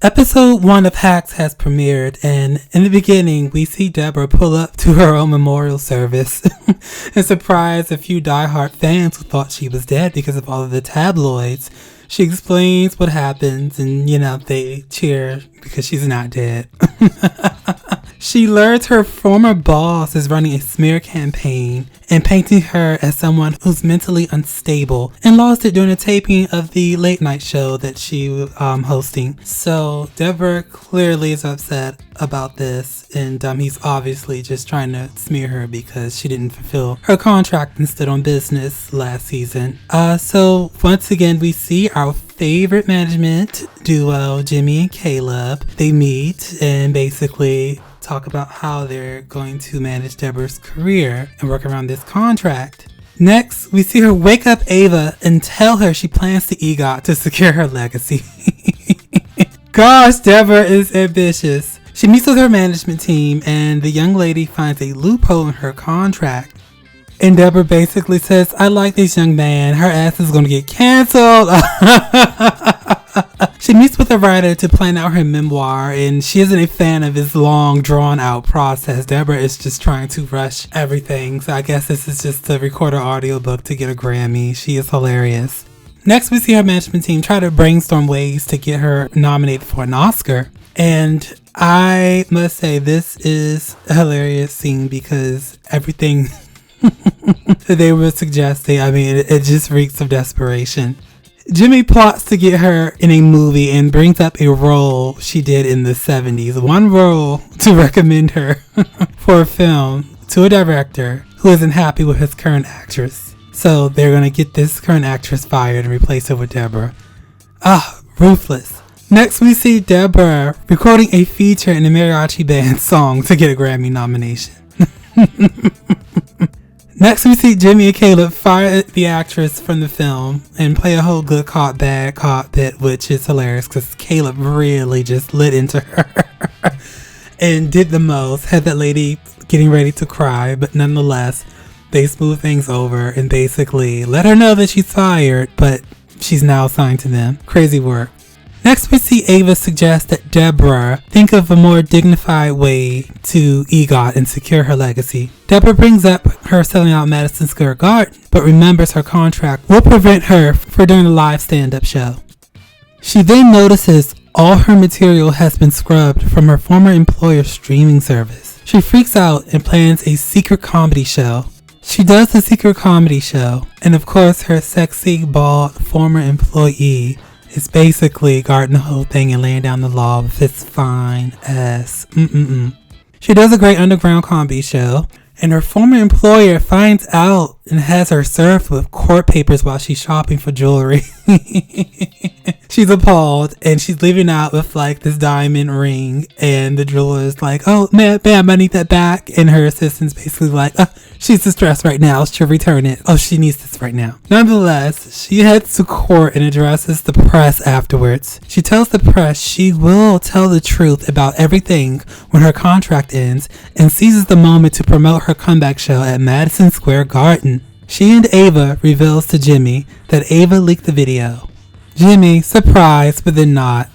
Episode 1 of Hacks has premiered, and in the beginning, we see Deborah pull up to her own memorial service and surprise a few diehard fans who thought she was dead because of all of the tabloids. She explains what happens, and, they cheer because she's not dead. She learns her former boss is running a smear campaign and painting her as someone who's mentally unstable, and lost it during the taping of the late night show that she was hosting. So Deborah clearly is upset about this, and he's obviously just trying to smear her because she didn't fulfill her contract and stood on business last season. So once again, we see our favorite management duo, Jimmy and Caleb. They meet and basically talk about how they're going to manage Deborah's career and work around this contract. Next, we see her wake up Ava and tell her she plans to EGOT to secure her legacy. Gosh, Deborah is ambitious. She meets with her management team, and the young lady finds a loophole in her contract. And Deborah basically says, I like this young man. Her ass is going to get canceled. She meets with a writer to plan out her memoir, and she isn't a fan of his long, drawn-out process. Deborah is just trying to rush everything, so I guess this is just to record her audiobook to get a Grammy. She is hilarious. Next, we see her management team try to brainstorm ways to get her nominated for an Oscar. And I must say, this is a hilarious scene because everything that they were suggesting, it just reeks of desperation. Jimmy plots to get her in a movie and brings up a role she did in the 70s. One role to recommend her for a film to a director who isn't happy with his current actress. So they're going to get this current actress fired and replace her with Deborah. Ruthless. Next, we see Deborah recording a feature in a mariachi band song to get a Grammy nomination. Next, we see Jimmy and Caleb fire the actress from the film and play a whole good cop, bad cop bit, which is hilarious because Caleb really just lit into her and did the most. Had that lady getting ready to cry, but nonetheless, they smooth things over and basically let her know that she's fired, but she's now assigned to them. Crazy work. Next, we see Ava suggest that Deborah think of a more dignified way to EGOT and secure her legacy. Deborah brings up her selling out Madison Square Garden, but remembers her contract will prevent her from doing a live stand-up show. She then notices all her material has been scrubbed from her former employer's streaming service. She freaks out and plans a secret comedy show. She does the secret comedy show, and of course her sexy, bald former employee is basically guarding the whole thing and laying down the law with his fine ass. She does a great underground comedy show, and her former employer finds out and has her served with court papers while she's shopping for jewelry. She's appalled, and she's leaving out with this diamond ring, and the jeweler is like, oh man, bam, I need that back, and her assistant's basically like, she's distressed right now, she'll return it. Oh, she needs this right now. Nonetheless, she heads to court and addresses the press afterwards. She tells the press she will tell the truth about everything when her contract ends, and seizes the moment to promote her comeback show at Madison Square Garden. She and Ava reveals to Jimmy that Ava leaked the video. Jimmy, surprised but then not,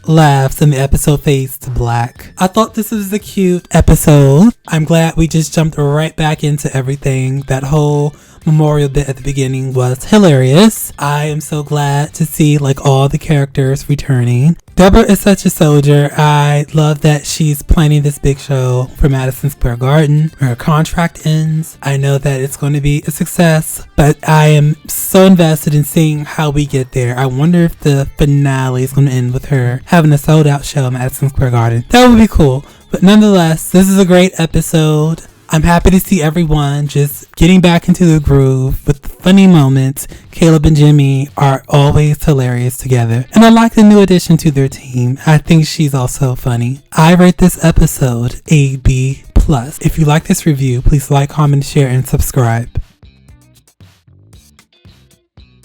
laughs and the episode fades to black. I thought this was a cute episode. I'm glad we just jumped right back into everything. That whole memorial bit at the beginning was hilarious. I am so glad to see all the characters returning. Deborah is such a soldier. I love that she's planning this big show for Madison Square Garden. Her contract ends. I know that it's going to be a success, but I am so invested in seeing how we get there. I wonder if the finale is going to end with her having a sold out show at Madison Square Garden. That would be cool. But nonetheless, this is a great episode. I'm happy to see everyone just getting back into the groove with the funny moments. Caleb and Jimmy are always hilarious together, and I like the new addition to their team. I think she's also funny. I rate this episode a B+. If you like this review, please like, comment, share, and subscribe.